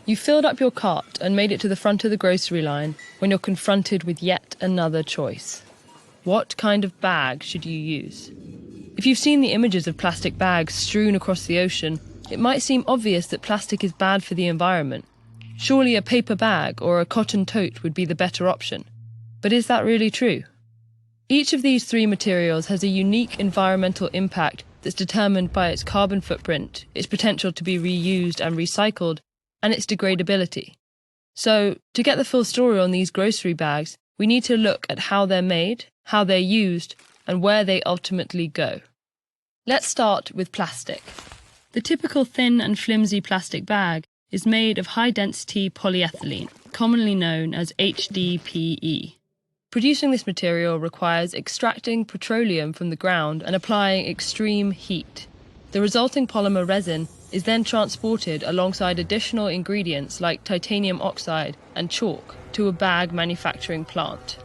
You filled up your cart and made it to the front of the grocery line when you're confronted with yet another choice. What kind of bag should you use? If you've seen the images of plastic bags strewn across the ocean, it might seem obvious that plastic is bad for the environment. Surely a paper bag or a cotton tote would be the better option. But is that really true? Each of these three materials has a unique environmental impact that's determined by its carbon footprint, its potential to be reused and recycled, and its degradability. So, to get the full story on these grocery bags, we need to look at how they're made, how they're used, and where they ultimately go. Let's start with plastic. The typical thin and flimsy plastic bag is made of high-density polyethylene, commonly known as HDPE. Producing this material requires extracting petroleum from the ground and applying extreme heat. The resulting polymer resin is then transported alongside additional ingredients like titanium oxide and chalk to a bag manufacturing plant.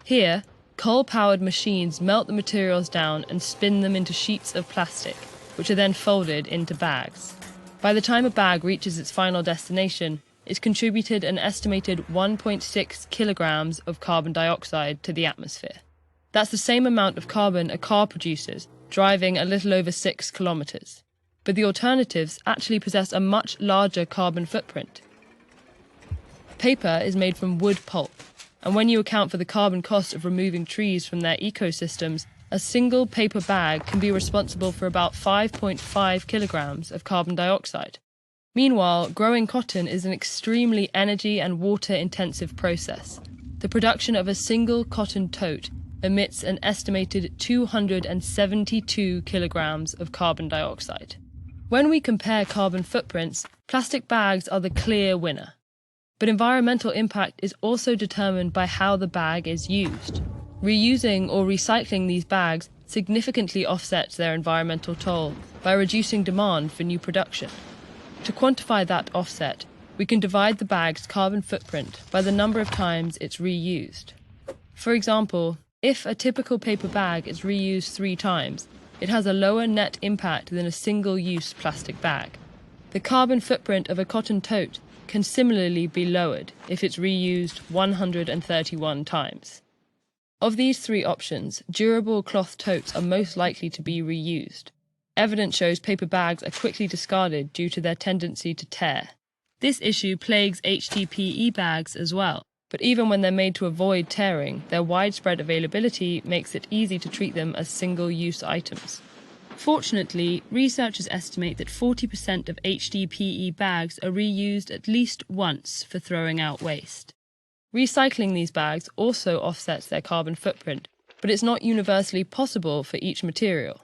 Here, coal-powered machines melt the materials down and spin them into sheets of plastic, which are then folded into bags. By the time a bag reaches its final destination, it's contributed an estimated 1.6 kilograms of carbon dioxide to the atmosphere. That's the same amount of carbon a car produces, driving a little over 6 kilometers. But the alternatives actually possess a much larger carbon footprint. Paper is made from wood pulp, and when you account for the carbon cost of removing trees from their ecosystems, a single paper bag can be responsible for about 5.5 kilograms of carbon dioxide. Meanwhile, growing cotton is an extremely energy and water-intensive process. The production of a single cotton tote emits an estimated 272 kilograms of carbon dioxide. When we compare carbon footprints, plastic bags are the clear winner. But environmental impact is also determined by how the bag is used. Reusing or recycling these bags significantly offsets their environmental toll by reducing demand for new production. To quantify that offset, we can divide the bag's carbon footprint by the number of times it's reused. For example, if a typical paper bag is reused 3 times, it has a lower net impact than a single-use plastic bag. The carbon footprint of a cotton tote can similarly be lowered if it's reused 131 times. Of these 3 options, durable cloth totes are most likely to be reused. Evidence shows paper bags are quickly discarded due to their tendency to tear. This issue plagues HDPE bags as well, but even when they're made to avoid tearing, their widespread availability makes it easy to treat them as single-use items. Fortunately, researchers estimate that 40% of HDPE bags are reused at least once for throwing out waste. Recycling these bags also offsets their carbon footprint, but it's not universally possible for each material.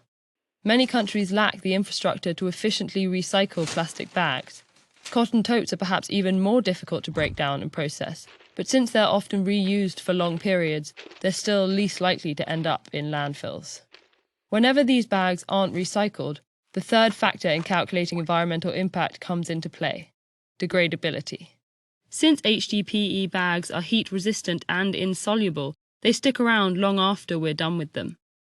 Many countries lack the infrastructure to efficiently recycle plastic bags. Cotton totes are perhaps even more difficult to break down and process, but since they're often reused for long periods, they're still least likely to end up in landfills. Whenever these bags aren't recycled, the third factor in calculating environmental impact comes into play: degradability. Since HDPE bags are heat-resistant and insoluble, they stick around long after we're done with them.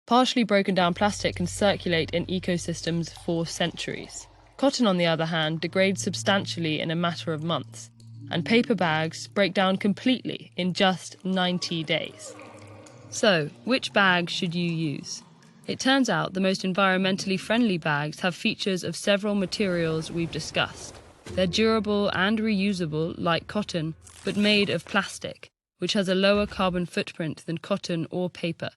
Partially broken down plastic can circulate in ecosystems for centuries. Cotton, on the other hand, degrades substantially in a matter of months, and paper bags break down completely in just 90 days. So, which bag should you use? It turns out the most environmentally friendly bags have features of several materials we've discussed. They're durable and reusable, like cotton, but made of plastic, which has a lower carbon footprint than cotton or paper.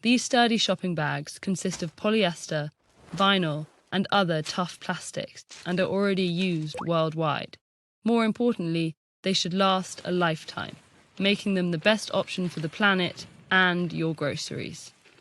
These sturdy shopping bags consist of polyester, vinyl, and other tough plastics, and are already used worldwide. More importantly, they should last a lifetime, making them the best option for the planet and your groceries.